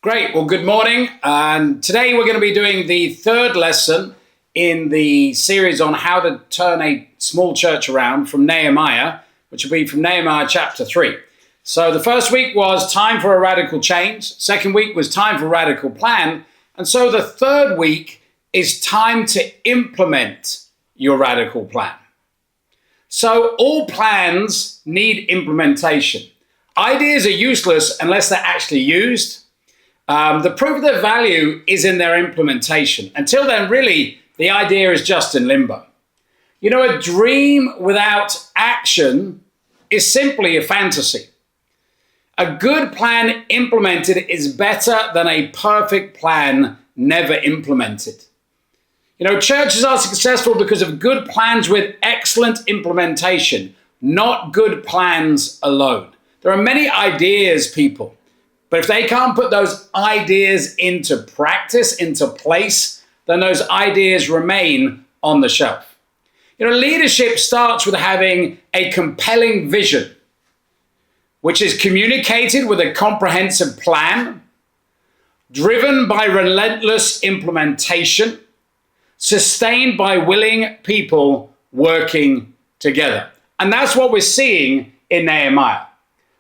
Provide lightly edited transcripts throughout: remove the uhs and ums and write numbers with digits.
Great. Well, good morning. And today we're going to be doing the third lesson in the series on how to turn a small church around from Nehemiah, which will be from Nehemiah chapter 3. So the first week was time for a radical change. Second week was time for a radical plan. And so the third week is time to implement your radical plan. So all plans need implementation. Ideas are useless unless they're actually used. The proof of their value is in their implementation. Until then, really, the idea is just in limbo. You know, a dream without action is simply a fantasy. A good plan implemented is better than a perfect plan never implemented. You know, churches are successful because of good plans with excellent implementation, not good plans alone. There are many ideas, people. But if they can't put those ideas into practice, into place, then those ideas remain on the shelf. You know, leadership starts with having a compelling vision, which is communicated with a comprehensive plan, driven by relentless implementation, sustained by willing people working together. And that's what we're seeing in Nehemiah.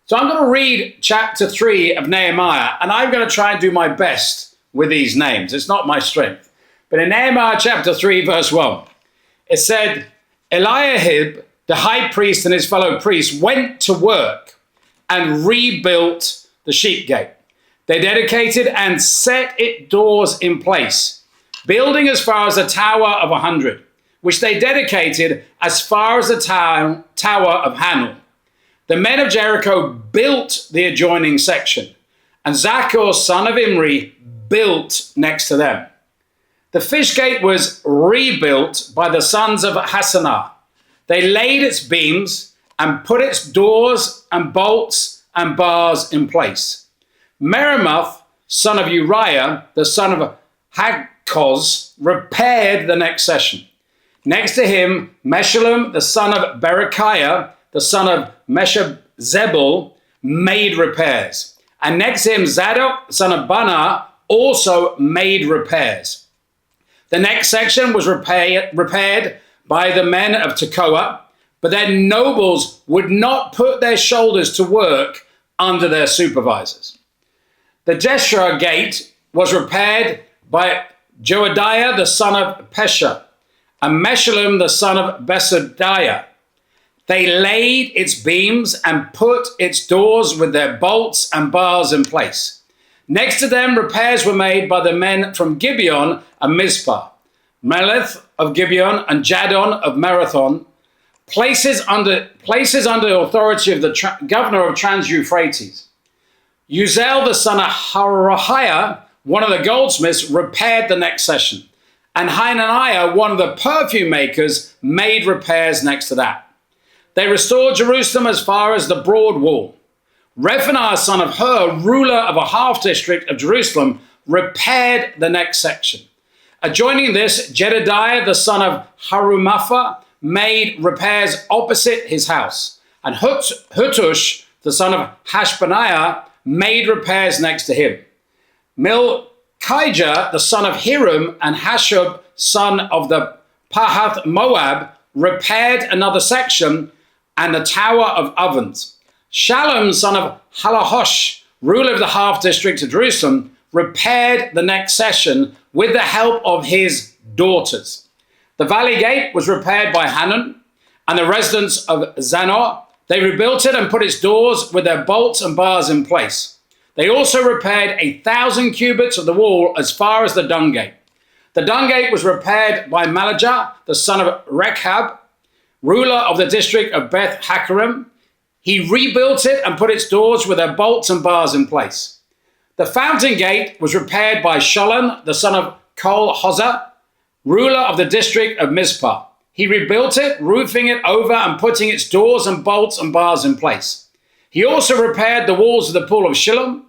So I'm going to read chapter 3 of Nehemiah, and I'm going to try and do my best with these names. It's not my strength. But in Nehemiah chapter 3, verse 1, it said, Eliahib, the high priest, and his fellow priests went to work and rebuilt the sheep gate. They dedicated and set its doors in place, building as far as the Tower of 100, which they dedicated as far as the Tower of Hanel. The men of Jericho built the adjoining section, and Zachor, son of Imri, built next to them. The fish gate was rebuilt by the sons of Hassanah. They laid its beams and put its doors and bolts and bars in place. Meremoth, son of Uriah, the son of Hakkoz, repaired the next section. Next to him, Meshullam, the son of Berechiah, the son of Meshezabel, made repairs. And next to him, Zadok, son of Bunah, also made repairs. The next section was repaired by the men of Tekoa, but their nobles would not put their shoulders to work under their supervisors. The Jeshurun gate was repaired by Joadiah, the son of Pesha, and Meshullam, the son of Besodiah. They laid its beams and put its doors with their bolts and bars in place. Next to them, repairs were made by the men from Gibeon and Mizpah, Meleth of Gibeon and Jadon of Marathon, places under the authority of the governor of Trans-Euphrates. Uzel, the son of Harahiah, one of the goldsmiths, repaired the next section. And Hananiah, one of the perfume makers, made repairs next to that. They restored Jerusalem as far as the broad wall. Rephaniah, son of Hur, ruler of a half district of Jerusalem, repaired the next section. Adjoining this, Jedediah, the son of Harumapha, made repairs opposite his house. And Hutush, the son of Hashbaniah, made repairs next to him. Milchijah, the son of Hiram, and Hashub, son of the Pahath Moab, repaired another section and the Tower of Ovens. Shallum, son of Halahosh, ruler of the half district of Jerusalem, repaired the next section with the help of his daughters. The valley gate was repaired by Hanun and the residents of Zanoah. They rebuilt it and put its doors with their bolts and bars in place. They also repaired 1,000 cubits of the wall as far as the dung gate. The dung gate was repaired by Malajah, the son of Rechab, ruler of the district of Beth Hakarim. He rebuilt it and put its doors with their bolts and bars in place. The fountain gate was repaired by Sholem, the son of Kol-Hozah, ruler of the district of Mizpah. He rebuilt it, roofing it over and putting its doors and bolts and bars in place. He also repaired the walls of the pool of Shilom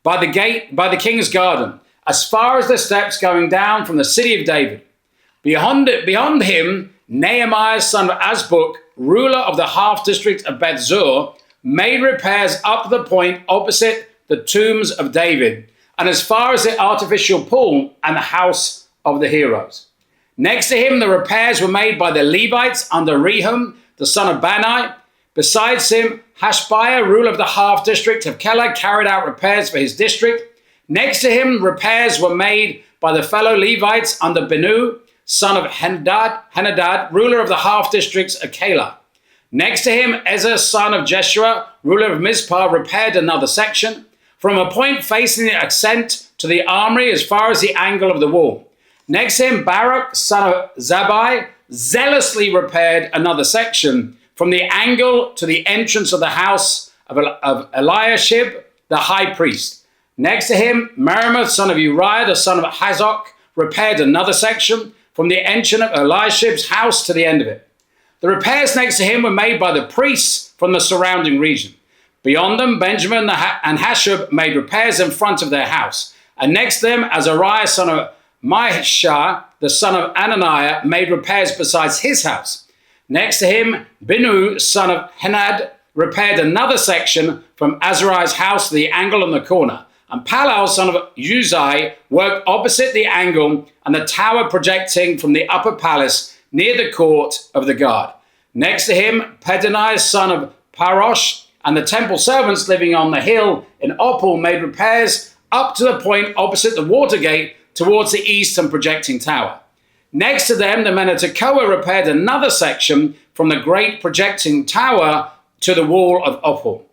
by the king's garden, as far as the steps going down from the city of David. Beyond him, Nehemiah, son of Azbuk, ruler of the half district of Beth-zur, made repairs up to the point opposite the tombs of David, and as far as the artificial pool and the house of the heroes. Next to him, the repairs were made by the Levites under Rehum, the son of Bani. Besides him, Hashbiah, ruler of the half district of Keilah, carried out repairs for his district. Next to him, repairs were made by the fellow Levites under Benu, son of Henadad, ruler of the half districts of Keilah. Next to him, Ezer, son of Jeshua, ruler of Mizpah, repaired another section, from a point facing the ascent to the armory as far as the angle of the wall. Next to him, Baruch, son of Zabbai, zealously repaired another section, from the angle to the entrance of the house of Eliashib, the high priest. Next to him, Meremoth, son of Uriah, the son of Hazok, repaired another section, from the entrance of Eliashib's house to the end of it. The repairs next to him were made by the priests from the surrounding region. Beyond them, Benjamin and Hashub made repairs in front of their house. And next to them, Azariah, son of Mahishah, the son of Ananiah, made repairs besides his house. Next to him, Binu, son of Henad, repaired another section from Azariah's house to the angle on the corner. And Palal, son of Uzai, worked opposite the angle and the tower projecting from the upper palace near the court of the guard. Next to him, Pedaniah, son of Parosh, and the temple servants living on the hill in Opal made repairs up to the point opposite the water gate towards the east and projecting tower. Next to them, the men of Tekoa repaired another section from the great projecting tower to the wall of Opal.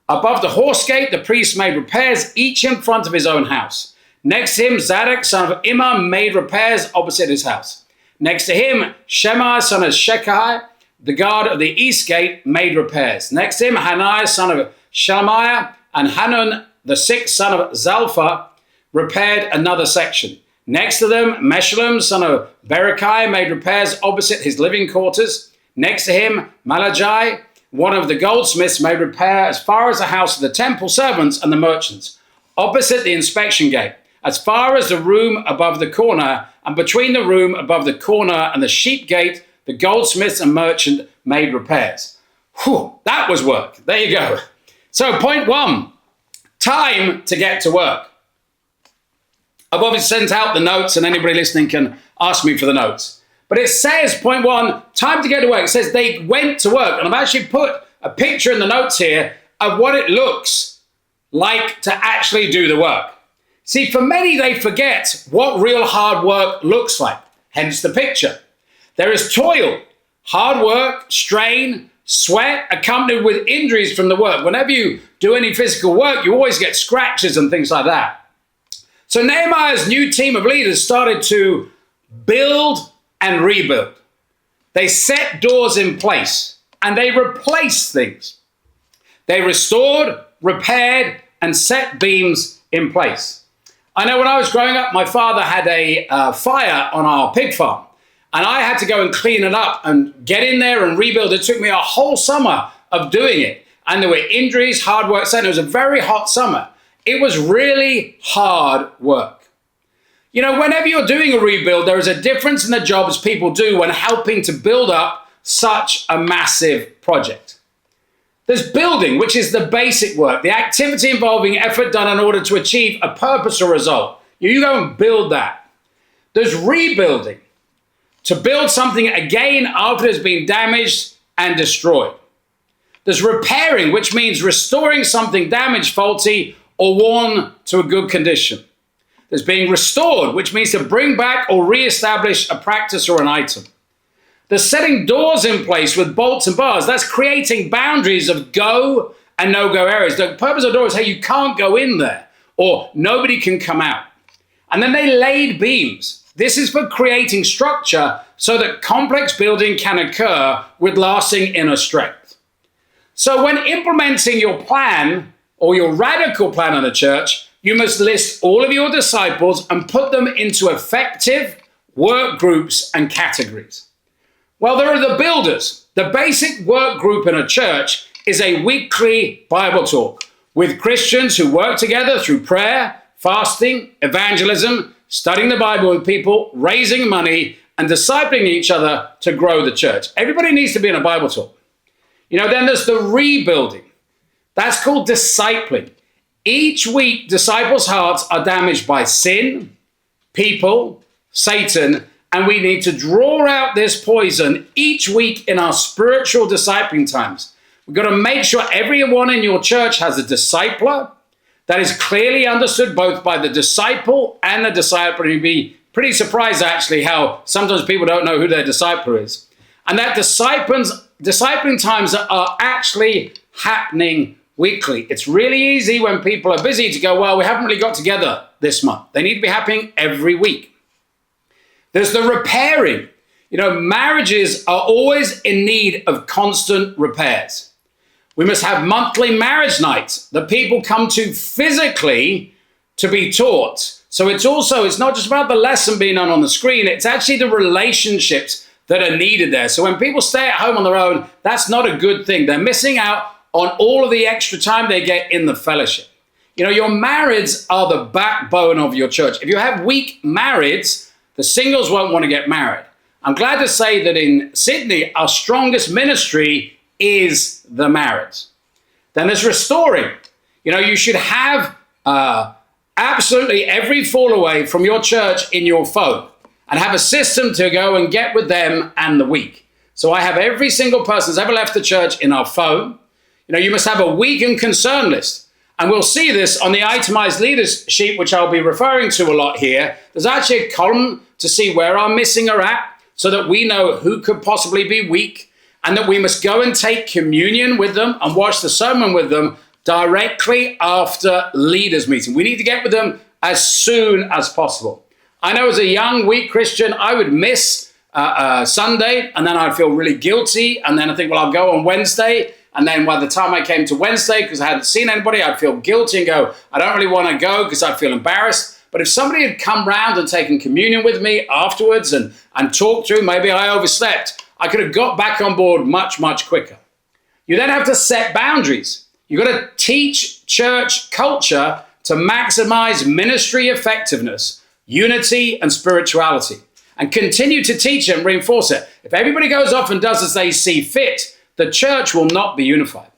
Above the horse gate, the priests made repairs, each in front of his own house. Next to him, Zadok, son of Immer, made repairs opposite his house. Next to him, Shemaiah, son of Shechai, the guard of the east gate, made repairs. Next to him, Hananiah, son of Shelemiah, and Hanun, the sixth son of Zalpha, repaired another section. Next to them, Meshullam, son of Berechiah, made repairs opposite his living quarters. Next to him, Malachai, one of the goldsmiths, made repair as far as the house of the temple servants and the merchants, opposite the inspection gate, as far as the room above the corner, and between the room above the corner and the sheep gate, the goldsmiths and merchant made repairs. Whew, that was work. There you go. So point one, time to get to work. I've obviously sent out the notes, and anybody listening can ask me for the notes. But it says, point one, time to get to work. It says they went to work. And I've actually put a picture in the notes here of what it looks like to actually do the work. See, for many, they forget what real hard work looks like, hence the picture. There is toil, hard work, strain, sweat, accompanied with injuries from the work. Whenever you do any physical work, you always get scratches and things like that. So Nehemiah's new team of leaders started to build and rebuild. They set doors in place and they replaced things. They restored, repaired, and set beams in place. I know when I was growing up, my father had a fire on our pig farm, and I had to go and clean it up and get in there and rebuild. It took me a whole summer of doing it. And there were injuries, hard work. So it was a very hot summer. It was really hard work. You know, whenever you're doing a rebuild, there is a difference in the jobs people do when helping to build up such a massive project. There's building, which is the basic work, the activity involving effort done in order to achieve a purpose or result. You go and build that. There's rebuilding, to build something again after it's been damaged and destroyed. There's repairing, which means restoring something damaged, faulty, or worn to a good condition. There's being restored, which means to bring back or reestablish a practice or an item. There's setting doors in place with bolts and bars. That's creating boundaries of go and no-go areas. The purpose of the door is, hey, you can't go in there, or nobody can come out. And then they laid beams. This is for creating structure so that complex building can occur with lasting inner strength. So when implementing your plan or your radical plan in the church, you must list all of your disciples and put them into effective work groups and categories. Well, there are the builders. The basic work group in a church is a weekly Bible talk with Christians who work together through prayer, fasting, evangelism, studying the Bible with people, raising money, and discipling each other to grow the church. Everybody needs to be in a Bible talk. You know, then there's the rebuilding. That's called discipling. Each week, disciples' hearts are damaged by sin, people, Satan, and we need to draw out this poison each week in our spiritual discipling times. We've got to make sure everyone in your church has a discipler that is clearly understood both by the disciple and the disciple. You'd be pretty surprised, actually, how sometimes people don't know who their discipler is. And that discipling times are actually happening weekly. It's really easy when people are busy to go, well, we haven't really got together this month. They need to be happening every week. There's the repairing. Marriages are always in need of constant repairs. We must have monthly marriage nights that people come to physically to be taught. So it's not just about the lesson being on the screen. It's actually the relationships that are needed there. So when people stay at home on their own, that's not a good thing. They're missing out on all of the extra time they get in the fellowship. Your marrieds are the backbone of your church. If you have weak marrieds, the singles won't want to get married. I'm glad to say that in Sydney, our strongest ministry is the marriage. Then there's restoring. You should have absolutely every fall away from your church in your phone and have a system to go and get with them and the week. So I have every single person who's ever left the church in our phone. You must have a week and concern list. And we'll see this on the itemized leaders sheet, which I'll be referring to a lot here. There's actually a column to see where our missing are at so that we know who could possibly be weak, and that we must go and take communion with them and watch the sermon with them directly after leaders meeting. We need to get with them as soon as possible. I know as a young, weak Christian, I would miss Sunday, and then I'd feel really guilty, and then I think, well, I'll go on Wednesday. And then by the time I came to Wednesday, because I hadn't seen anybody, I'd feel guilty and go, I don't really want to go because I feel embarrassed. But if somebody had come round and taken communion with me afterwards and talked through, maybe I overslept, I could have got back on board much, much quicker. You then have to set boundaries. You've got to teach church culture to maximize ministry effectiveness, unity, and spirituality, and continue to teach it and reinforce it. If everybody goes off and does as they see fit, the church will not be unified.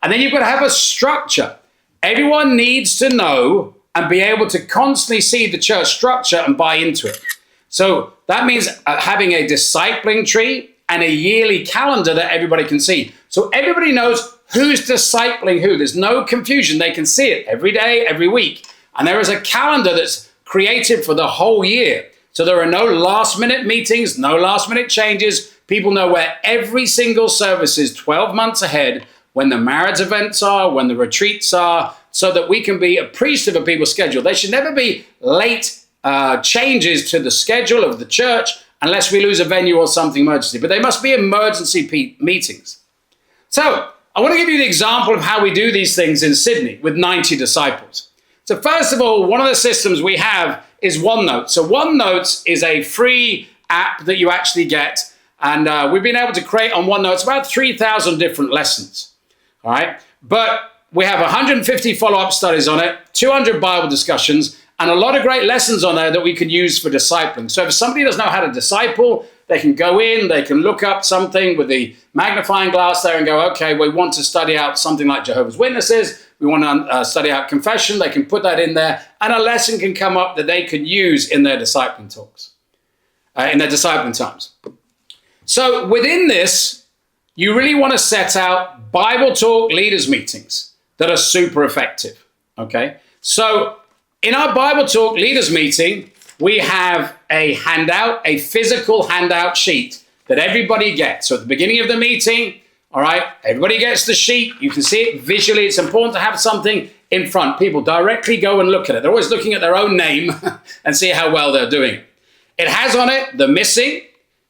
And then you've got to have a structure. Everyone needs to know and be able to constantly see the church structure and buy into it. So that means having a discipling tree and a yearly calendar that everybody can see. So everybody knows who's discipling who. There's no confusion. They can see it every day, every week. And there is a calendar that's created for the whole year. So there are no last minute meetings, no last minute changes. People know where every single service is 12 months ahead, when the marriage events are, when the retreats are, so that we can be appreciative of people's schedule. There should never be late changes to the schedule of the church unless we lose a venue or something emergency. But they must be emergency meetings. So I want to give you the example of how we do these things in Sydney with 90 disciples. So first of all, one of the systems we have is OneNote. So OneNote is a free app that you actually get. And we've been able to create on OneNote about 3,000 different lessons. All right. But we have 150 follow-up studies on it, 200 Bible discussions, and a lot of great lessons on there that we can use for discipling. So if somebody doesn't know how to disciple, they can go in, they can look up something with the magnifying glass there and go, okay, we want to study out something like Jehovah's Witnesses. We want to study out confession. They can put that in there, and a lesson can come up that they can use in their discipling talks, in their discipling times. So within this, you really want to set out Bible talk leaders meetings that are super effective, okay? So in our Bible talk leaders meeting, we have a handout, a physical handout sheet that everybody gets. So at the beginning of the meeting, all right, everybody gets the sheet. You can see it visually. It's important to have something in front. People directly go and look at it. They're always looking at their own name and see how well they're doing. It has on it the missing.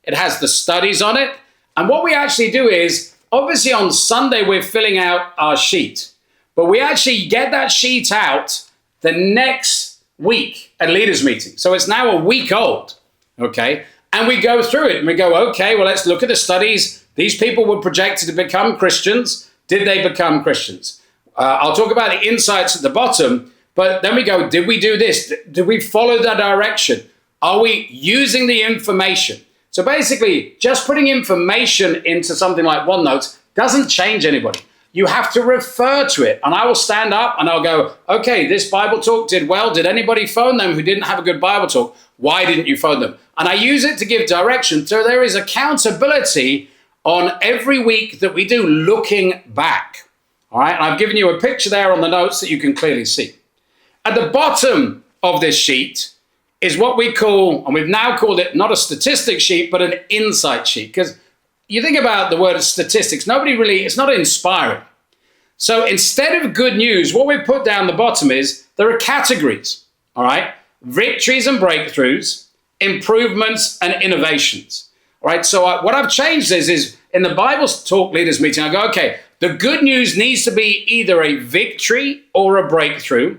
It has the studies on it. And what we actually do is, obviously on Sunday, we're filling out our sheet. But we actually get that sheet out the next week at leaders meeting. So it's now a week old, okay? And we go through it and we go, okay, well, let's look at the studies. These people were projected to become Christians. Did they become Christians? I'll talk about the insights at the bottom, but then we go, did we do this? Did we follow that direction? Are we using the information? So basically, just putting information into something like OneNote doesn't change anybody. you have to refer to it. And I will stand up and I'll go, okay, this Bible talk did well. Did anybody phone them who didn't have a good Bible talk? Why didn't you phone them? And I use it to give direction. So there is accountability on every week that we do looking back. All right. And I've given you a picture there on the notes that you can clearly see. At the bottom of this sheet is what we call, and we've now called it not a statistics sheet, but an insight sheet. Because you think about the word statistics, it's not inspiring. So instead of good news, what we put down the bottom is there are categories, all right? Victories and breakthroughs, improvements and innovations, all right? So what I've changed is in the Bible Talk Leaders meeting, I go, okay, the good news needs to be either a victory or a breakthrough,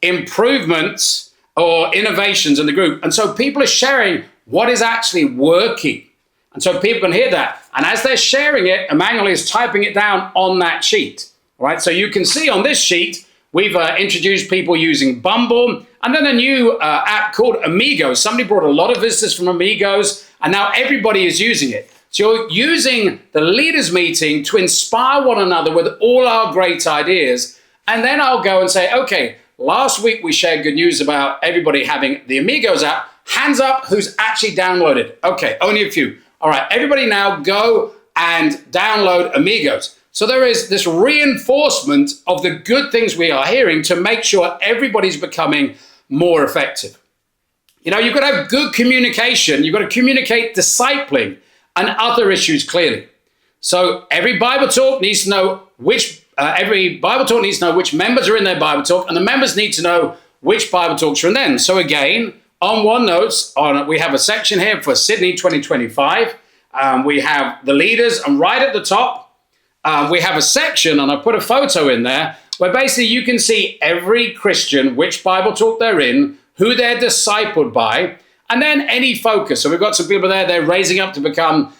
improvements or innovations in the group. And so people are sharing what is actually working. And so people can hear that. And as they're sharing it, Emmanuel is typing it down on that sheet. All right, so you can see on this sheet, we've introduced people using Bumble, and then a new app called Amigos. Somebody brought a lot of visitors from Amigos, and now everybody is using it. So you're using the leaders meeting to inspire one another with all our great ideas. And then I'll go and say, okay, last week we shared good news about everybody having the Amigos app. Hands up who's actually downloaded. Okay, only a few. All right, everybody now go and download Amigos. So there is this reinforcement of the good things we are hearing to make sure everybody's becoming more effective. You know, you've got to have good communication. You've got to communicate discipling and other issues clearly. So every Bible talk needs to know which members are in their Bible talk, and the members need to know which Bible talks are in them. So again, on OneNotes, we have a section here for Sydney 2025. We have the leaders, and right at the top, we have a section, and I put a photo in there, where basically you can see every Christian, which Bible talk they're in, who they're discipled by, and then any focus. So we've got some people there, they're raising up to become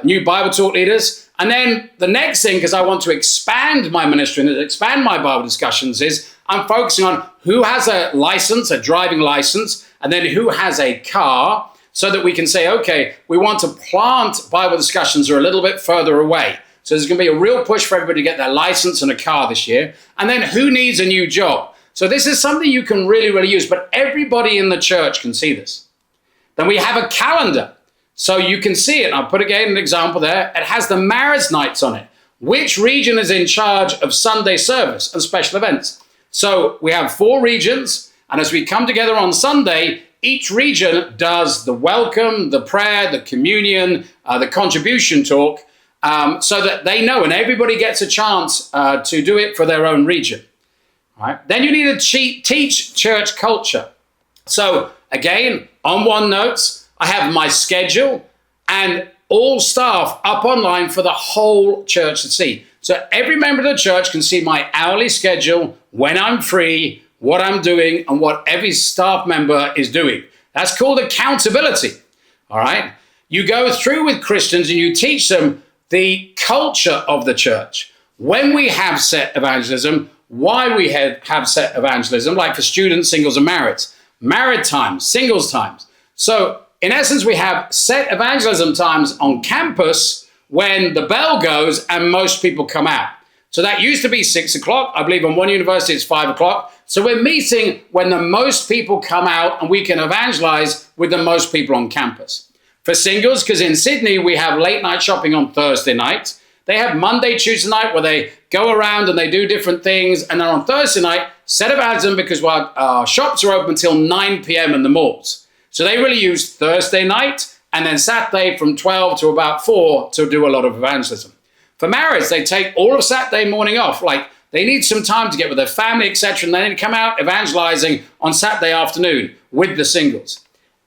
new Bible talk leaders. And then the next thing, because I want to expand my ministry and expand my Bible discussions, is I'm focusing on who has a license, a driving license, and then who has a car, so that we can say, okay, we want to plant Bible discussions are a little bit further away. So there's going to be a real push for everybody to get their license and a car this year. And then who needs a new job? So this is something you can really, really use, but everybody in the church can see this. Then we have a calendar. So you can see it. I'll put again an example there. It has the marriage nights on it. Which region is in charge of Sunday service and special events? So we have 4 regions. And as we come together on Sunday, each region does the welcome, the prayer, the communion, the contribution talk, so that they know and everybody gets a chance to do it for their own region. All right. Then you need to teach church culture. So again, on OneNotes, I have my schedule and all staff up online for the whole church to see. So every member of the church can see my hourly schedule, when I'm free, what I'm doing, and what every staff member is doing. That's called accountability. All right. You go through with Christians and you teach them the culture of the church. When we have set evangelism, why we have set evangelism, like for students, singles, and married times, singles times. So in essence, we have set evangelism times on campus when the bell goes and most people come out. So that used to be 6 o'clock. I believe on one university it's 5 o'clock. So we're meeting when the most people come out and we can evangelize with the most people on campus. For singles, because in Sydney we have late night shopping on Thursday night. They have Monday, Tuesday night where they go around and they do different things. And then on Thursday night, set evangelism because our shops are open until 9 p.m. in the malls. So they really use Thursday night and then Saturday from 12 to about 4 to do a lot of evangelism. For marriage, they take all of Saturday morning off. Like they need some time to get with their family, etc. And they need to come out evangelizing on Saturday afternoon with the singles.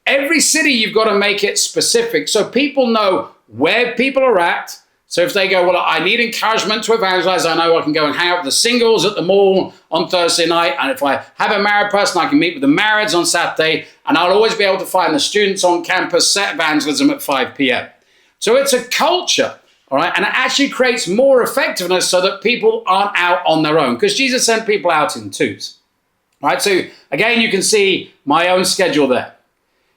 Every city, you've got to make it specific so people know where people are at. So if they go, well, I need encouragement to evangelize, I know I can go and hang out with the singles at the mall on Thursday night. And if I have a married person, I can meet with the marrieds on Saturday. And I'll always be able to find the students on campus set evangelism at 5 p.m. So it's a culture, all right? And it actually creates more effectiveness so that people aren't out on their own, because Jesus sent people out in twos. All right, so again, you can see my own schedule there.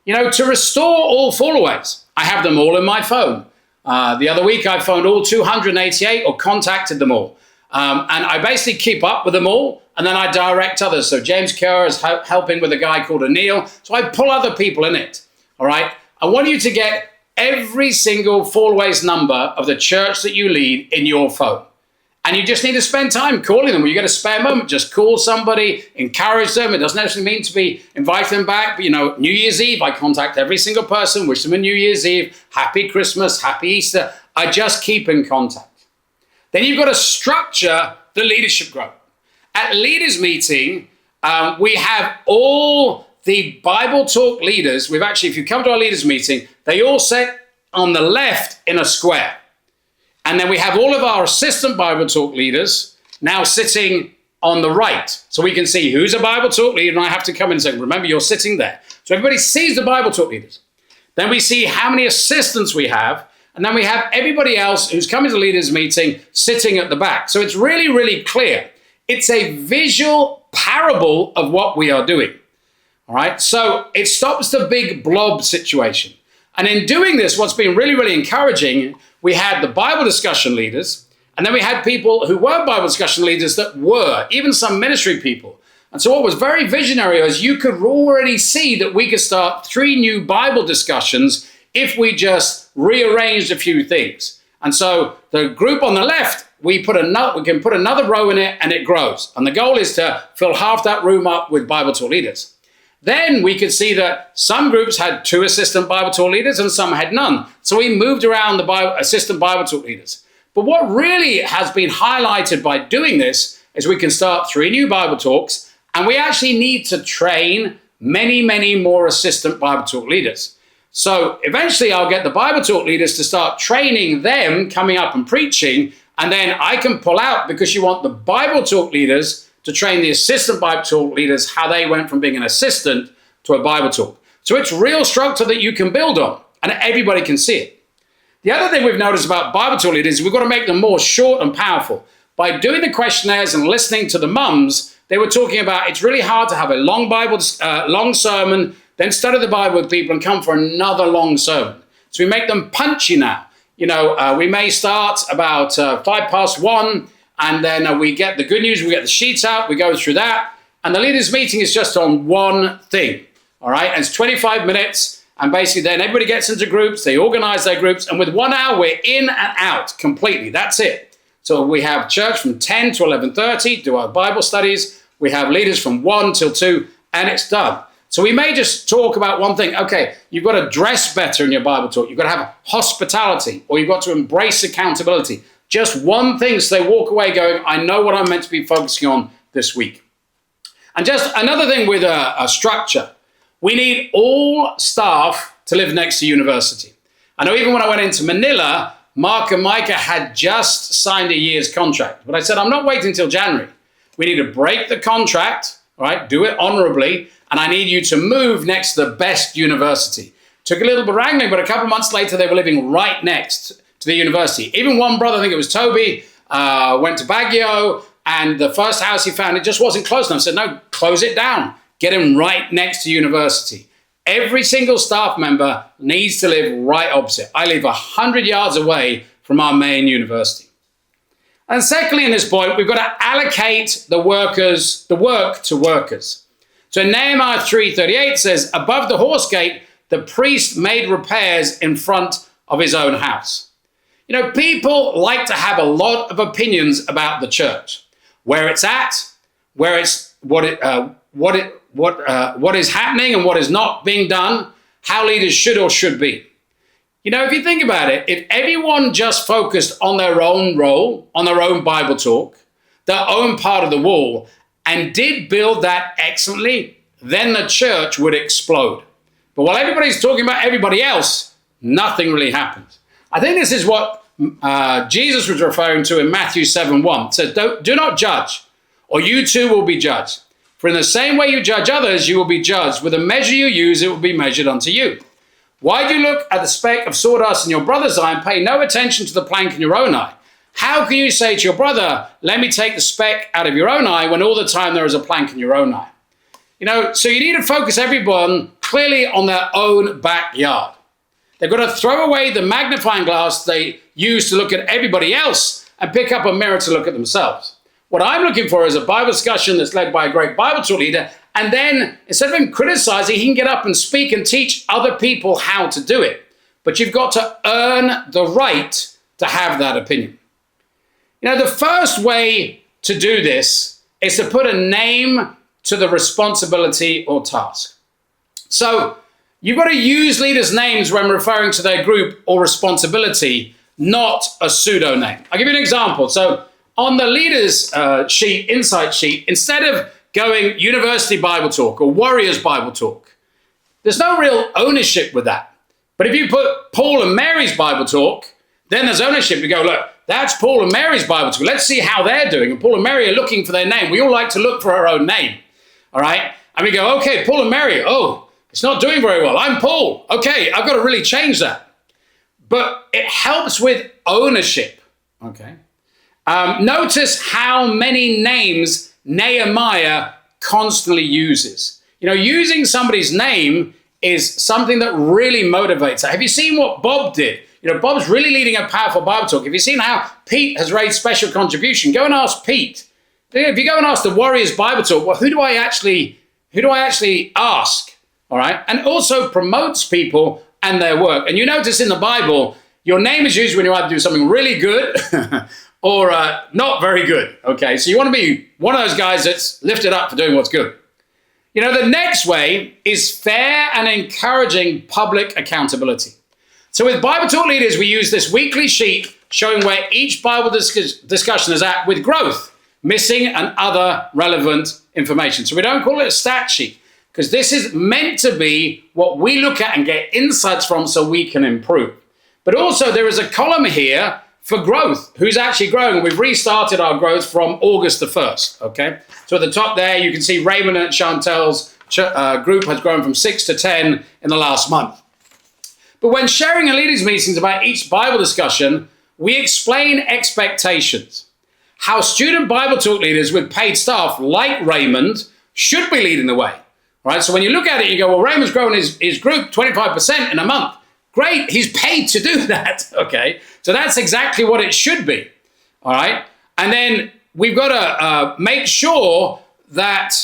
You know, to restore all fallaways, I have them all in my phone. The other week, I phoned all 288 or contacted them all. And I basically keep up with them all, and then I direct others. So James Kerr is helping with a guy called Anil. So I pull other people in it, all right? I want you to get every single Fallways number of the church that you lead in your phone. And you just need to spend time calling them. When you get a spare moment, just call somebody, encourage them. It doesn't necessarily mean to be inviting them back. But, New Year's Eve, I contact every single person, wish them a New Year's Eve, Happy Christmas, Happy Easter. I just keep in contact. Then you've got to structure the leadership group. At leaders meeting, we have all the Bible talk leaders. If you come to our leaders meeting, they all sit on the left in a square. And then we have all of our assistant Bible talk leaders now sitting on the right. So we can see who's a Bible talk leader, and I have to come in and say, remember, you're sitting there. So everybody sees the Bible talk leaders. Then we see how many assistants we have, and then we have everybody else who's coming to the leaders meeting sitting at the back. So it's really, really clear. It's a visual parable of what we are doing. All right, so it stops the big blob situation. And in doing this, what's been really, really encouraging, we had the Bible discussion leaders, and then we had people who weren't Bible discussion leaders that were, even some ministry people. And so what was very visionary is you could already see that we could start 3 new Bible discussions if we just rearranged a few things. And so the group on the left, we can put another row in it and it grows. And the goal is to fill half that room up with Bible talk leaders. Then we could see that some groups had 2 assistant Bible talk leaders and some had none. So we moved around the assistant Bible talk leaders. But what really has been highlighted by doing this is we can start 3 new Bible talks, and we actually need to train many, many more assistant Bible talk leaders. So eventually I'll get the Bible talk leaders to start training them coming up and preaching, and then I can pull out, because you want the Bible talk leaders to train the assistant Bible talk leaders how they went from being an assistant to a Bible talk. So it's real structure that you can build on, and everybody can see it. The other thing we've noticed about Bible talk leaders is we've got to make them more short and powerful. By doing the questionnaires and listening to the mums, they were talking about it's really hard to have a long sermon, then study the Bible with people and come for another long sermon. So we make them punchy now. We may start about 1:05, and then we get the good news, we get the sheets out, we go through that, and the leaders meeting is just on one thing, all right? And it's 25 minutes, and basically then everybody gets into groups, they organize their groups, and with 1 hour, we're in and out completely. That's it. So we have church from 10 to 11:30, do our Bible studies. We have leaders from 1 till 2, and it's done. So we may just talk about one thing. Okay, you've got to dress better in your Bible talk. You've got to have hospitality, or you've got to embrace accountability. Just one thing, so they walk away going, I know what I'm meant to be focusing on this week. And just another thing with a structure, we need all staff to live next to university. I know even when I went into Manila, Mark and Micah had just signed a year's contract. But I said, I'm not waiting until January. We need to break the contract, all right, do it honorably, and I need you to move next to the best university. Took a little bit wrangling, but a couple of months later, they were living right next to the university. Even one brother, I think it was Toby, went to Baguio, and the first house he found, it just wasn't close enough. I said, no, close it down. Get him right next to university. Every single staff member needs to live right opposite. I live 100 yards away from our main university. And secondly, in this point, we've got to allocate the work to workers. So in Nehemiah 3:38 says, above the horse gate, the priest made repairs in front of his own house. People like to have a lot of opinions about the church, where it's at, where it's what is happening and what is not being done, how leaders should or should be. If you think about it, if everyone just focused on their own role, on their own Bible talk, their own part of the wall, and did build that excellently, then the church would explode. But while everybody's talking about everybody else, nothing really happens. I think this is what Jesus was referring to in Matthew 7:1. It says, do not judge, or you too will be judged. For in the same way you judge others, you will be judged. With the measure you use, it will be measured unto you. Why do you look at the speck of sawdust in your brother's eye and pay no attention to the plank in your own eye? How can you say to your brother, let me take the speck out of your own eye, when all the time there is a plank in your own eye? So you need to focus everyone clearly on their own backyard. They've got to throw away the magnifying glass they use to look at everybody else and pick up a mirror to look at themselves. What I'm looking for is a Bible discussion that's led by a great Bible talk leader, and then instead of him criticizing, he can get up and speak and teach other people how to do it. But you've got to earn the right to have that opinion. You know, the first way to do this is to put a name to the responsibility or task. So you've got to use leaders' names when referring to their group or responsibility, not a pseudo name. I'll give you an example. So on the leaders sheet, insight sheet, instead of going University Bible Talk or Warriors Bible Talk, there's no real ownership with that. But if you put Paul and Mary's Bible Talk, then there's ownership. You go, look, that's Paul and Mary's Bible Talk. Let's see how they're doing. And Paul and Mary are looking for their name. We all like to look for our own name. All right. And we go, okay, Paul and Mary. Oh, it's not doing very well. I'm Paul. Okay, I've got to really change that. But it helps with ownership. Okay. Notice how many names Nehemiah constantly uses. You know, using somebody's name is something that really motivates. Have you seen what Bob did? You know, Bob's really leading a powerful Bible talk. Have you seen how Pete has raised special contribution? Go and ask Pete. If you go and ask the Warriors Bible Talk, well, who do I actually ask? All right. And also promotes people and their work. And you notice in the Bible, your name is used when you either do something really good or not very good. Okay. So you want to be one of those guys that's lifted up for doing what's good. You know, the next way is fair and encouraging public accountability. So with Bible Talk leaders, we use this weekly sheet showing where each Bible discussion is at with growth, missing, and other relevant information. So we don't call it a stat sheet because this is meant to be what we look at and get insights from so we can improve. But also there is a column here for growth. Who's actually growing? We've restarted our growth from August the 1st, okay? So at the top there, you can see Raymond and Chantel's group has grown from 6 to 10 in the last month. But when sharing in leaders' meetings about each Bible discussion, we explain expectations. How student Bible Talk leaders with paid staff like Raymond should be leading the way. Right? So when you look at it, you go, well, Raymond's grown his group 25% in a month. Great, he's paid to do that, okay? So that's exactly what it should be, all right? And then we've got to make sure that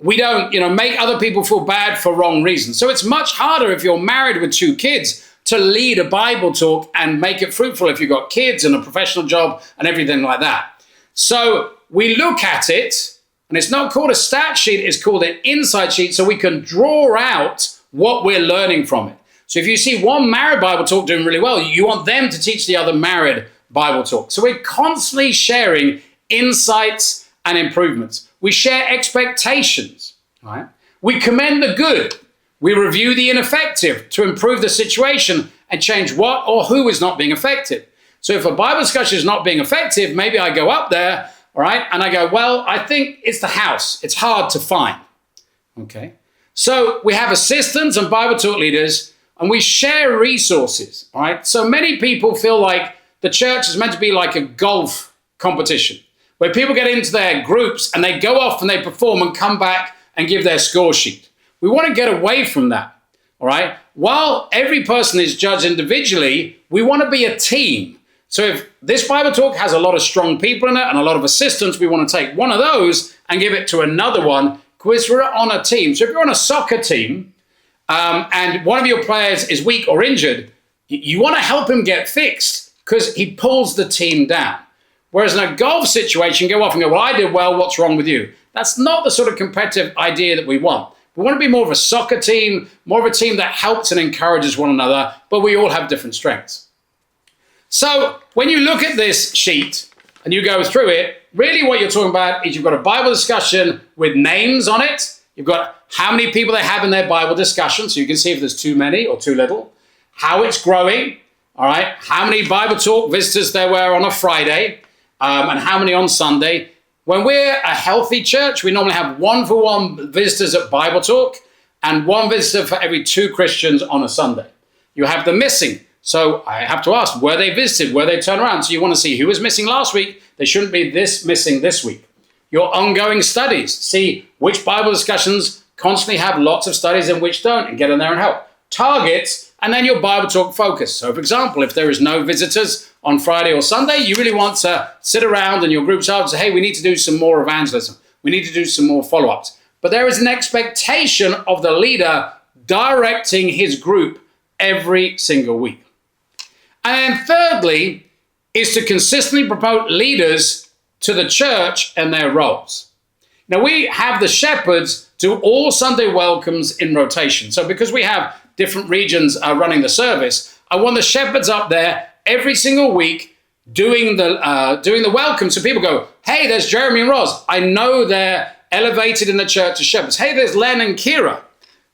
we don't, make other people feel bad for wrong reasons. So it's much harder if you're married with 2 kids to lead a Bible talk and make it fruitful if you've got kids and a professional job and everything like that. So we look at it, and it's not called a stat sheet, it's called an insight sheet, so we can draw out what we're learning from it. So if you see one married Bible talk doing really well, you want them to teach the other married Bible talk. So we're constantly sharing insights and improvements. We share expectations, right? We commend the good. We review the ineffective to improve the situation and change what or who is not being effective. So if a Bible discussion is not being effective, maybe I go up there, all right, and I go, well, I think it's the house. It's hard to find, okay? So we have assistants and Bible talk leaders, and we share resources, all right? So many people feel like the church is meant to be like a golf competition where people get into their groups and they go off and they perform and come back and give their score sheet. We want to get away from that, all right? While every person is judged individually, we want to be a team. So if this Bible talk has a lot of strong people in it and a lot of assistants, we want to take one of those and give it to another one because we're on a team. So if you're on a soccer team, and one of your players is weak or injured, you want to help him get fixed because he pulls the team down. Whereas in a golf situation, you go off and go, well, I did well, what's wrong with you? That's not the sort of competitive idea that we want. We want to be more of a soccer team, more of a team that helps and encourages one another, but we all have different strengths. So when you look at this sheet and you go through it, really what you're talking about is you've got a Bible discussion with names on it. You've got how many people they have in their Bible discussion, so you can see if there's too many or too little. How it's growing, all right? How many Bible talk visitors there were on a Friday, and how many on Sunday. When we're a healthy church, we normally have 1-for-1 visitors at Bible talk and 1 visitor for every 2 Christians on a Sunday. You have the missing. So I have to ask, were they visited? Were they turned around? So you want to see who was missing last week. They shouldn't be missing this week. Your ongoing studies. See which Bible discussions constantly have lots of studies and which don't, and get in there and help. Targets and then your Bible talk focus. So, for example, if there is no visitors on Friday or Sunday, you really want to sit around in your group and say, hey, we need to do some more evangelism. We need to do some more follow-ups. But there is an expectation of the leader directing his group every single week. And then thirdly, is to consistently promote leaders to the church and their roles. Now, we have the shepherds do all Sunday welcomes in rotation. So because we have different regions running the service, I want the shepherds up there every single week doing the welcome. So people go, hey, there's Jeremy and Roz. I know they're elevated in the church as shepherds. Hey, there's Len and Kira.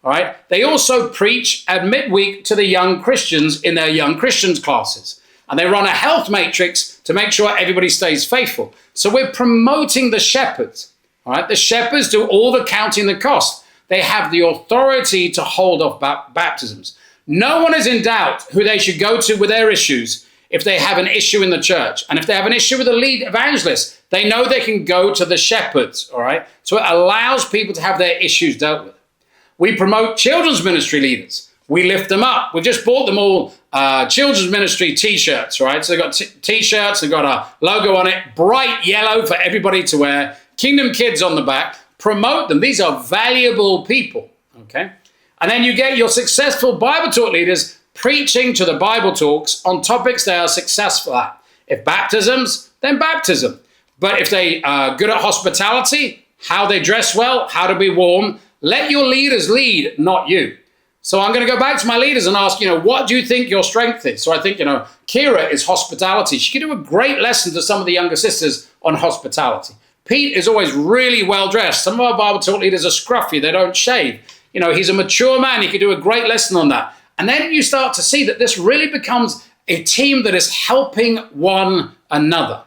All right. They also preach at midweek to the young Christians in their young Christians classes. And they run a health matrix to make sure everybody stays faithful. So we're promoting the shepherds. All right. The shepherds do all the counting the cost. They have the authority to hold off baptisms. No one is in doubt who they should go to with their issues if they have an issue in the church. And if they have an issue with the lead evangelist, they know they can go to the shepherds. All right. So it allows people to have their issues dealt with. We promote children's ministry leaders. We lift them up. We've just bought them all children's ministry T-shirts, right? So they've got T-shirts, they've got a logo on it, bright yellow for everybody to wear, Kingdom Kids on the back. Promote them. These are valuable people, okay? And then you get your successful Bible talk leaders preaching to the Bible talks on topics they are successful at. If baptisms, then baptism. But if they are good at hospitality, how they dress well, how to be warm, let your leaders lead, not you. So I'm going to go back to my leaders and ask, what do you think your strength is? So I think, Kira is hospitality. She can do a great lesson to some of the younger sisters on hospitality. Pete is always really well dressed. Some of our Bible talk leaders are scruffy. They don't shave. He's a mature man. He could do a great lesson on that. And then you start to see that this really becomes a team that is helping one another.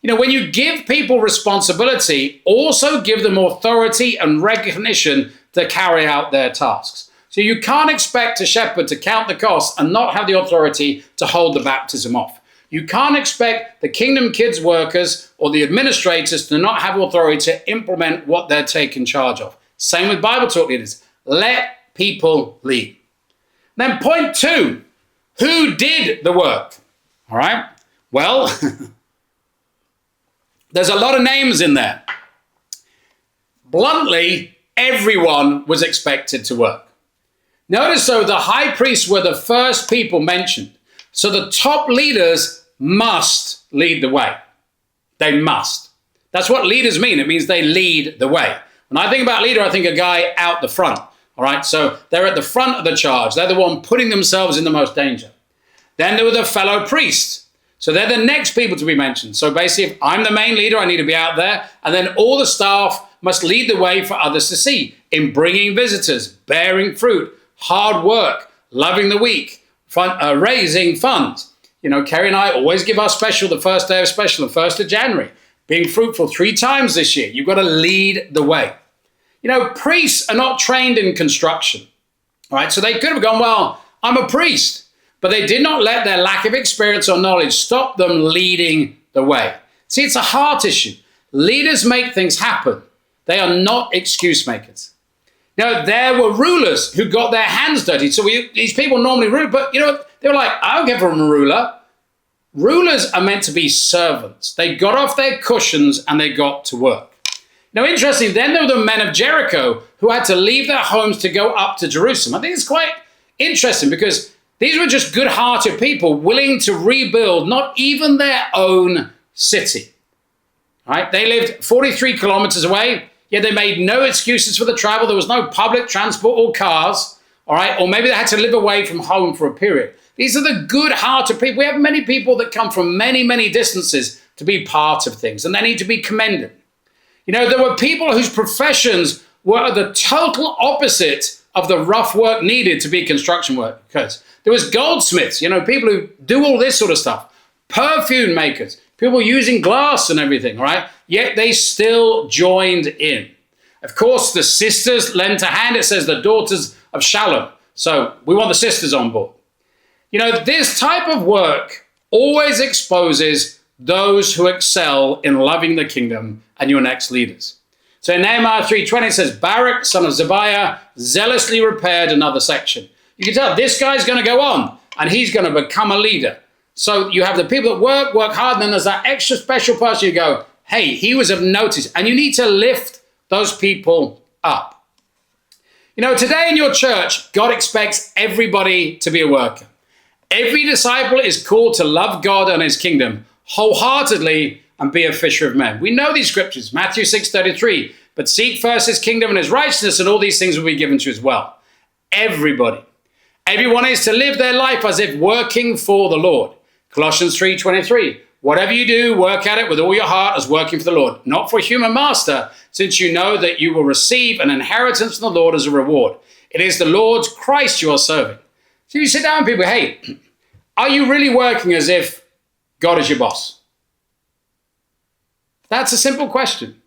When you give people responsibility, also give them authority and recognition to carry out their tasks. So you can't expect a shepherd to count the costs and not have the authority to hold the baptism off. You can't expect the Kingdom Kids workers or the administrators to not have authority to implement what they're taking charge of. Same with Bible talk leaders. Let people lead. Then point 2, who did the work? All right. Well, there's a lot of names in there. Bluntly, everyone was expected to work. Notice, though, the high priests were the first people mentioned. So the top leaders must lead the way. They must. That's what leaders mean. It means they lead the way. When I think about leader, I think a guy out the front. All right. So they're at the front of the charge. They're the one putting themselves in the most danger. Then there were the fellow priests. So they're the next people to be mentioned. So basically, if I'm the main leader, I need to be out there. And then all the staff must lead the way for others to see in bringing visitors, bearing fruit, hard work, loving the weak, raising funds. Kerry and I always give our special the first day of special, the 1st of January, being fruitful 3 times this year. You've got to lead the way. Priests are not trained in construction. All right. So they could have gone, well, I'm a priest. But they did not let their lack of experience or knowledge stop them leading the way. See, it's a heart issue. Leaders make things happen. They are not excuse makers. There were rulers who got their hands dirty. So these people normally rule, but they were like, I don't get from a ruler. Rulers are meant to be servants. They got off their cushions and they got to work. Interesting, then there were the men of Jericho who had to leave their homes to go up to Jerusalem. I think it's quite interesting because these were just good-hearted people willing to rebuild not even their own city. All right? They lived 43 kilometers away, yet they made no excuses for the travel. There was no public transport or cars, all right? Or maybe they had to live away from home for a period. These are the good-hearted people. We have many people that come from many, many distances to be part of things, and they need to be commended. There were people whose professions were the total opposite of the rough work needed to be construction workers. There was goldsmiths, people who do all this sort of stuff, perfume makers, people using glass and everything, right? Yet they still joined in. Of course, the sisters lent a hand. It says the daughters of Shalom. So we want the sisters on board. This type of work always exposes those who excel in loving the kingdom and your next leaders. So in Nehemiah 3:20 it says, Barak, son of Zebiah, zealously repaired another section. You can tell this guy's going to go on and he's going to become a leader. So you have the people that work hard, and then there's that extra special person you go, hey, he was of notice. And you need to lift those people up. You know, today in your church, God expects everybody to be a worker. Every disciple is called to love God and his kingdom wholeheartedly and be a fisher of men. We know these scriptures, Matthew 6:33, but seek first his kingdom and his righteousness, and all these things will be given to you as well. Everybody. Everyone is to live their life as if working for the Lord. Colossians 3:23, whatever you do, work at it with all your heart as working for the Lord, not for a human master, since you know that you will receive an inheritance from the Lord as a reward. It is the Lord's Christ you are serving. So you sit down and people, hey, are you really working as if God is your boss? That's a simple question.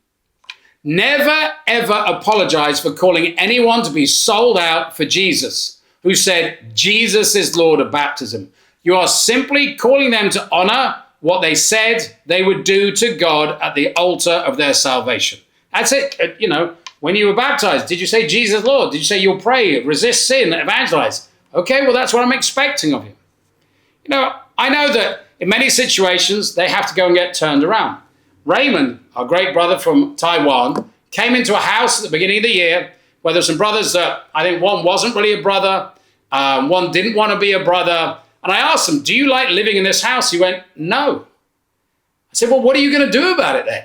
Never, ever apologize for calling anyone to be sold out for Jesus, who said Jesus is Lord of baptism. You are simply calling them to honor what they said they would do to God at the altar of their salvation. That's it. You know, when you were baptized, did you say Jesus Lord? Did you say you'll pray, resist sin, evangelize? Okay, well, that's what I'm expecting of you. You know, I know that in many situations, they have to go and get turned around. Raymond, our great brother from Taiwan, came into a house at the beginning of the year where there's some brothers that I think one wasn't really a brother, one didn't want to be a brother. And I asked him, do you like living in this house? He went, no. I said, well, what are you going to do about it then?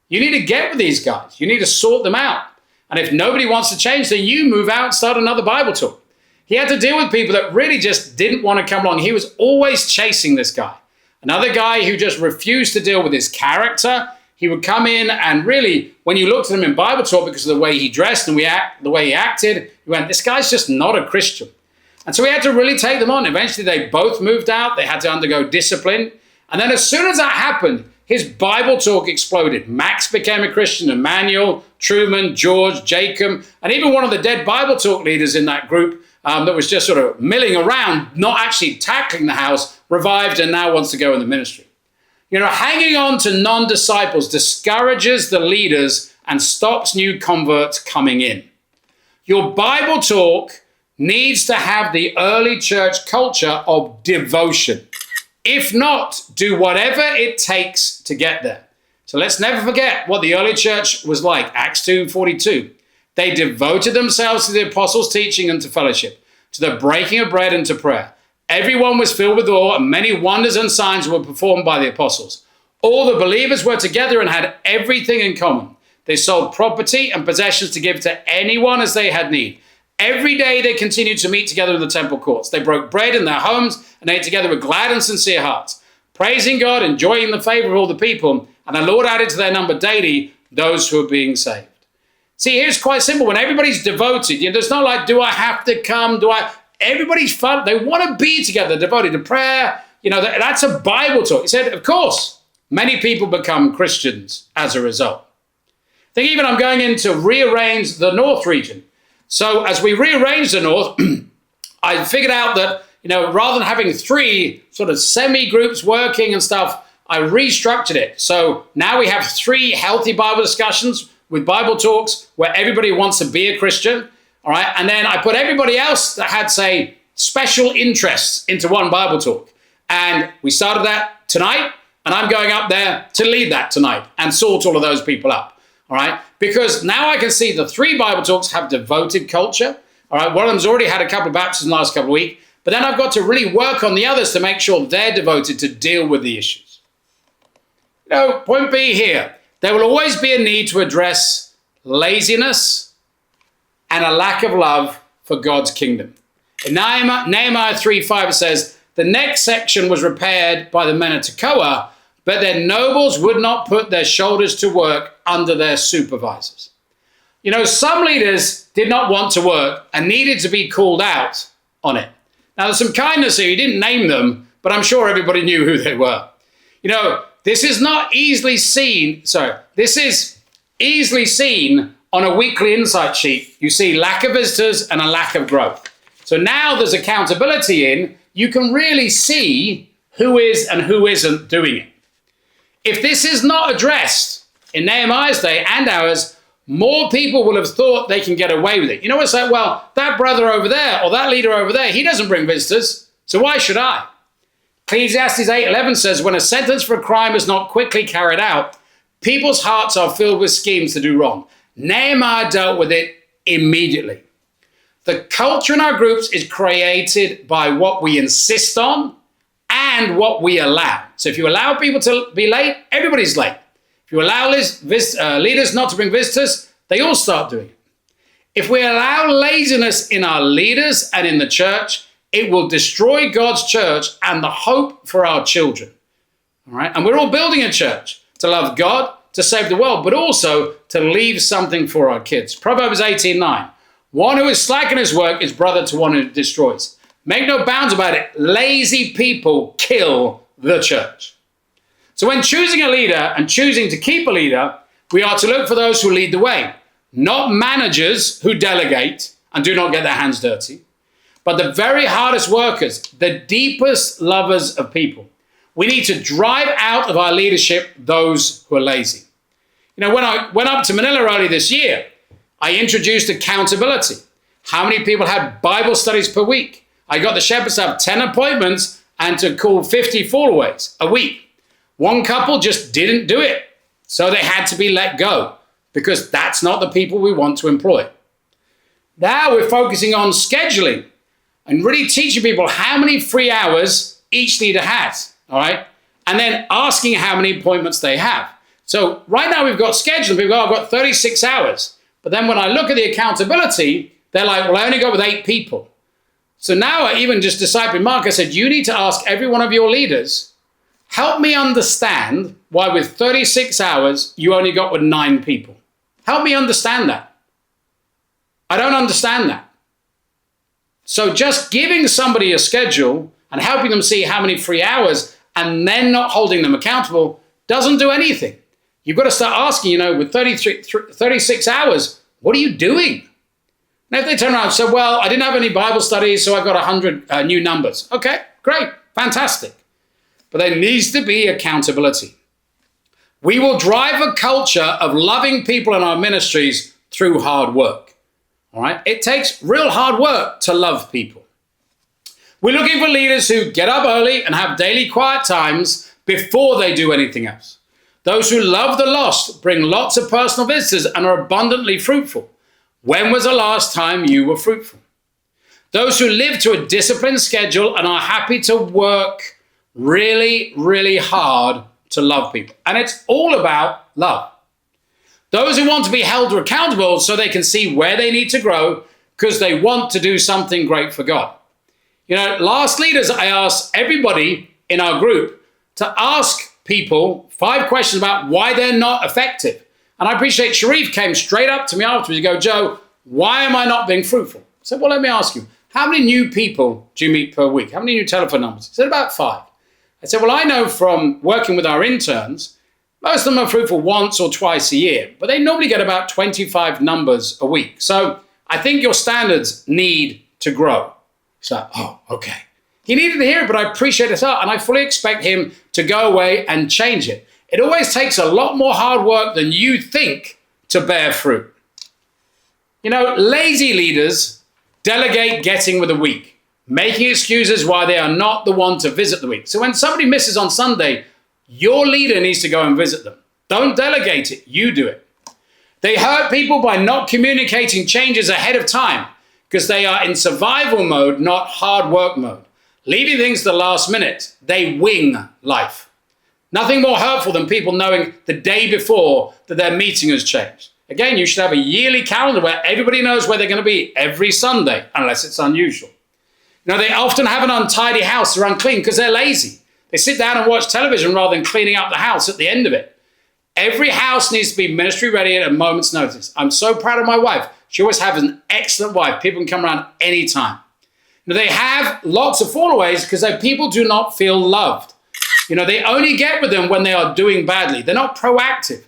You need to get with these guys. You need to sort them out. And if nobody wants to change, then you move out and start another Bible talk. He had to deal with people that really just didn't want to come along. He was always chasing this guy. Another guy who just refused to deal with his character. He would come in and really, when you looked at him in Bible talk because of the way he dressed and the way he acted, you went, this guy's just not a Christian. And so we had to really take them on. Eventually, they both moved out. They had to undergo discipline. And then as soon as that happened, his Bible talk exploded. Max became a Christian, Emmanuel, Truman, George, Jacob, and even one of the dead Bible talk leaders in that group that was just sort of milling around, not actually tackling the house, revived and now wants to go in the ministry. You know, hanging on to non-disciples discourages the leaders and stops new converts coming in. Your Bible talk needs to have the early church culture of devotion. If not, do whatever it takes to get there. So let's never forget what the early church was like. Acts 2:42. They devoted themselves to the apostles' teaching and to fellowship, to the breaking of bread and to prayer. Everyone was filled with awe, and many wonders and signs were performed by the apostles. All the believers were together and had everything in common. They sold property and possessions to give to anyone as they had need. Every day they continued to meet together in the temple courts. They broke bread in their homes and ate together with glad and sincere hearts, praising God, enjoying the favor of all the people. And the Lord added to their number daily those who were being saved. See, here's quite simple. When everybody's devoted, there's not like, do I have to come? Everybody's fun. They want to be together, devoted to prayer. That's a Bible talk. He said, of course, many people become Christians as a result. I think even I'm going in to rearrange the North region. So as we rearrange the North, I figured out that, rather than having 3 sort of semi-groups working and stuff, I restructured it. So now we have 3 healthy Bible discussions with Bible talks where everybody wants to be a Christian. All right. And then I put everybody else that had, say, special interests into one Bible talk. And we started that tonight. And I'm going up there to lead that tonight and sort all of those people up. All right. Because now I can see the 3 Bible talks have devoted culture. All right. One of them's already had a couple of baptisms in the last couple of weeks. But then I've got to really work on the others to make sure they're devoted to deal with the issues. Point B here. There will always be a need to address laziness and a lack of love for God's kingdom. In Nehemiah 3:5 it says, the next section was repaired by the men of Tekoa, but their nobles would not put their shoulders to work under their supervisors. Some leaders did not want to work and needed to be called out on it. Now, there's some kindness here. He didn't name them, but I'm sure everybody knew who they were. This is easily seen on a weekly insight sheet. You see lack of visitors and a lack of growth. So now there's accountability in, you can really see who is and who isn't doing it. If this is not addressed in Nehemiah's day and ours, more people will have thought they can get away with it. You know, it's like, well, that brother over there or that leader over there, he doesn't bring visitors, so why should I? Ecclesiastes 8:11 says, when a sentence for a crime is not quickly carried out, people's hearts are filled with schemes to do wrong. Nehemiah dealt with it immediately. The culture in our groups is created by what we insist on and what we allow. So if you allow people to be late, everybody's late. If you allow leaders not to bring visitors, they all start doing it. If we allow laziness in our leaders and in the church, it will destroy God's church and the hope for our children. All right? And we're all building a church to love God, to save the world, but also to leave something for our kids. Proverbs 18:9. One who is slack in his work is brother to one who destroys. Make no bounds about it. Lazy people kill the church. So when choosing a leader and choosing to keep a leader, we are to look for those who lead the way, not managers who delegate and do not get their hands dirty, but the very hardest workers, the deepest lovers of people. We need to drive out of our leadership those who are lazy. You know, when I went up to Manila early this year, I introduced accountability. How many people had Bible studies per week? I got the shepherds to have 10 appointments and to call 50 fallaways a week. One couple just didn't do it, so they had to be let go because that's not the people we want to employ. Now we're focusing on scheduling and really teaching people how many free hours each leader has, all right? And then asking how many appointments they have. So right now we've got scheduling, we've got 36 hours. But then when I look at the accountability, they're like, well, I only go with 8 people. So now I even just discipling Mark, I said, you need to ask every one of your leaders, help me understand why with 36 hours, you only got with 9 people. Help me understand that. I don't understand that. So just giving somebody a schedule and helping them see how many free hours and then not holding them accountable doesn't do anything. You've got to start asking, you know, with 36 hours, what are you doing? Now, if they turn around and say, well, I didn't have any Bible studies, so I got 100 new numbers. Okay, great, fantastic. But there needs to be accountability. We will drive a culture of loving people in our ministries through hard work. All right, it takes real hard work to love people. We're looking for leaders who get up early and have daily quiet times before they do anything else. Those who love the lost, bring lots of personal visitors, and are abundantly fruitful. When was the last time you were fruitful? Those who live to a disciplined schedule and are happy to work really, really hard to love people. And it's all about love. Those who want to be held accountable so they can see where they need to grow because they want to do something great for God. You know, last leaders, I asked everybody in our group to ask people 5 questions about why they're not effective. And I appreciate Sharif came straight up to me afterwards to go, Joe, why am I not being fruitful? I said, well, let me ask you, how many new people do you meet per week? How many new telephone numbers? He said, about 5. I said, well, I know from working with our interns, most of them are fruitful once or twice a year, but they normally get about 25 numbers a week. So I think your standards need to grow. He's like, oh, okay. He needed to hear it, but I appreciate his heart, and I fully expect him to go away and change it. It always takes a lot more hard work than you think to bear fruit. You know, lazy leaders delegate getting with the week, making excuses why they are not the one to visit the week. So when somebody misses on Sunday, your leader needs to go and visit them. Don't delegate it, you do it. They hurt people by not communicating changes ahead of time because they are in survival mode, not hard work mode. Leaving things to the last minute, they wing life. Nothing more hurtful than people knowing the day before that their meeting has changed. Again, you should have a yearly calendar where everybody knows where they're going to be every Sunday, unless it's unusual. You know, they often have an untidy house or unclean because they're lazy. They sit down and watch television rather than cleaning up the house at the end of it. Every house needs to be ministry ready at a moment's notice. I'm so proud of my wife. She always has an excellent wife. People can come around anytime. Now, they have lots of fallaways because people do not feel loved. You know, they only get with them when they are doing badly. They're not proactive.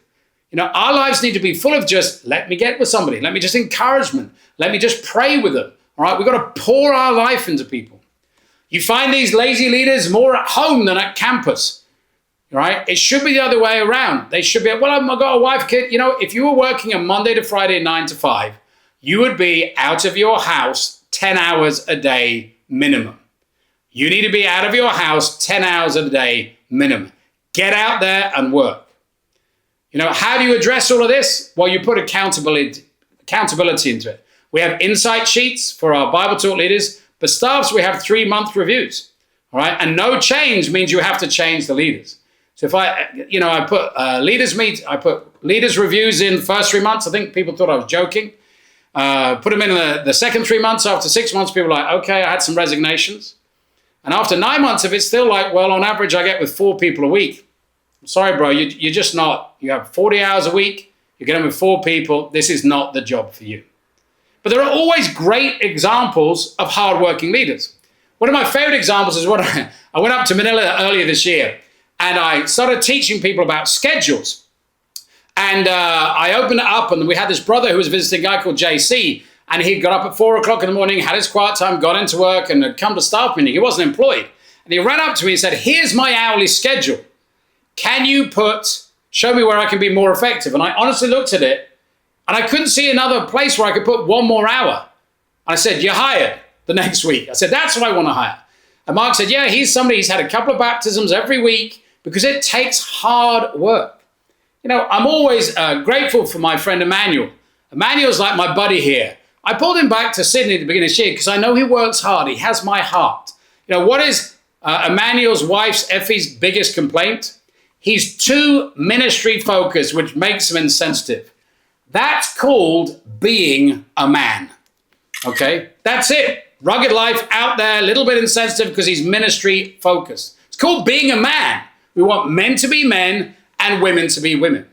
You know, our lives need to be full of just, let me get with somebody. Let me just encouragement. Let me just pray with them. All right, we've got to pour our life into people. You find these lazy leaders more at home than at campus. right? It should be the other way around. They should be, well, I've got a wife, kid. You know, if you were working a Monday to Friday 9 to 5, you would be out of your house 10 hours a day minimum. You need to be out of your house 10 hours a day minimum. Get out there and work. You know, how do you address all of this? Well, you put accountability into it. We have insight sheets for our Bible talk leaders, but staffs, we have 3-month reviews. All right. And no change means you have to change the leaders. So if I put I put leaders reviews in the first 3 months. I think people thought I was joking. Put them in the second 3 months. After 6 months, people were like, okay, I had some resignations. And after 9 months, if it's still like, well, on average, I get with 4 people a week. I'm sorry, bro, you're just not. You have 40 hours a week. You're getting with 4 people. This is not the job for you. But there are always great examples of hardworking leaders. One of my favorite examples is I went up to Manila earlier this year, and I started teaching people about schedules. And I opened it up, and we had this brother who was visiting, a guy called JC, and he got up at 4 o'clock in the morning, had his quiet time, got into work, and had come to staff meeting. He wasn't employed. And he ran up to me and said, here's my hourly schedule. Can you show me where I can be more effective? And I honestly looked at it, and I couldn't see another place where I could put 1 more hour. I said, you're hired the next week. I said, that's what I want to hire. And Mark said, yeah, he's had a couple of baptisms every week because it takes hard work. You know, I'm always grateful for my friend Emmanuel. Emmanuel's like my buddy here. I pulled him back to Sydney at the beginning of this year because I know he works hard. He has my heart. You know, what is Emmanuel's wife's, Effie's, biggest complaint? He's too ministry focused, which makes him insensitive. That's called being a man. Okay, that's it. Rugged life out there, a little bit insensitive because he's ministry focused. It's called being a man. We want men to be men and women to be women.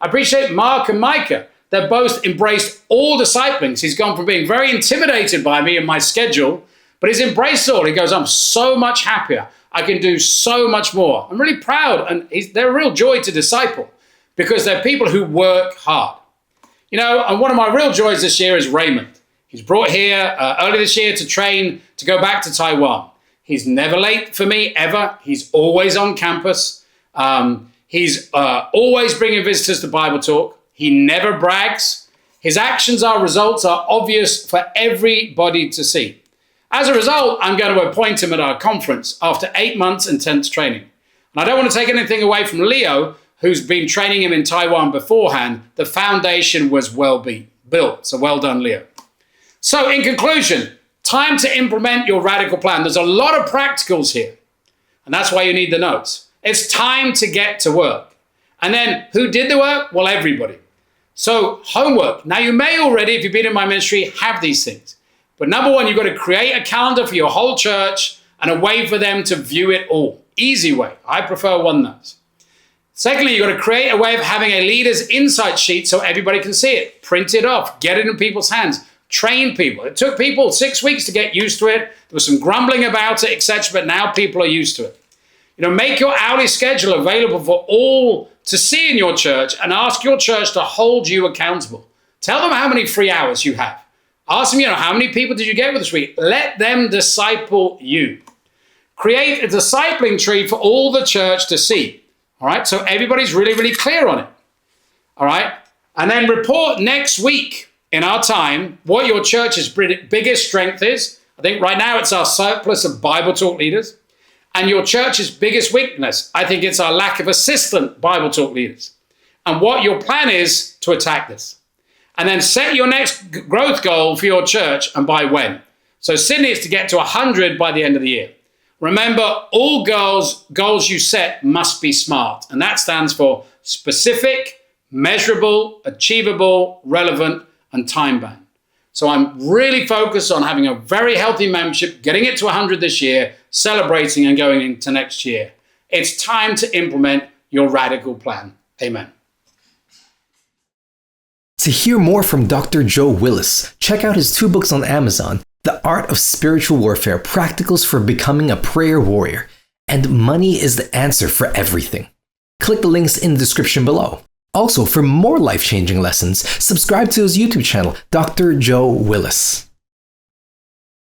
I appreciate Mark and Micah. They've both embraced all disciplings. He's gone from being very intimidated by me and my schedule, but he's embraced it all. He goes, I'm so much happier. I can do so much more. I'm really proud, and they're a real joy to disciple because they're people who work hard. You know, and one of my real joys this year is Raymond. He's brought here early this year to train to go back to Taiwan. He's never late for me, ever. He's always on campus. He's always bringing visitors to Bible talk. He never brags. His results are obvious for everybody to see. As a result, I'm going to appoint him at our conference after 8 months intense training. And I don't want to take anything away from Leo, who's been training him in Taiwan beforehand. The foundation was well built. So well done, Leo. So in conclusion, time to implement your radical plan. There's a lot of practicals here. And that's why you need the notes. It's time to get to work. And then who did the work? Well, everybody. So homework. Now you may already, if you've been in my ministry, have these things. But number one, you've got to create a calendar for your whole church and a way for them to view it all. Easy way. I prefer OneNote. Secondly, you've got to create a way of having a leader's insight sheet so everybody can see it. Print it off. Get it in people's hands. Train people. It took people 6 weeks to get used to it. There was some grumbling about it, etc., but now people are used to it. You know, make your hourly schedule available for all to see in your church and ask your church to hold you accountable. Tell them how many free hours you have. Ask them, how many people did you get with this week? Let them disciple you. Create a discipling tree for all the church to see. All right, so everybody's really, really clear on it. All right, and then report next week in our time what your church's biggest strength is. I think right now it's our surplus of Bible talk leaders. And your church's biggest weakness, I think it's our lack of assistant Bible talk leaders. And what your plan is to attack this. And then set your next growth goal for your church and by when. So Sydney is to get to 100 by the end of the year. Remember, all goals you set must be SMART. And that stands for specific, measurable, achievable, relevant, and time-bound. So I'm really focused on having a very healthy membership, getting it to 100 this year, celebrating and going into next year. It's time to implement your radical plan. Amen. To hear more from Dr. Joe Willis, check out his 2 books on Amazon, The Art of Spiritual Warfare, Practicals for Becoming a Prayer Warrior, and Money is the Answer for Everything. Click the links in the description below. Also, for more life-changing lessons, subscribe to his YouTube channel, Dr. Joe Willis.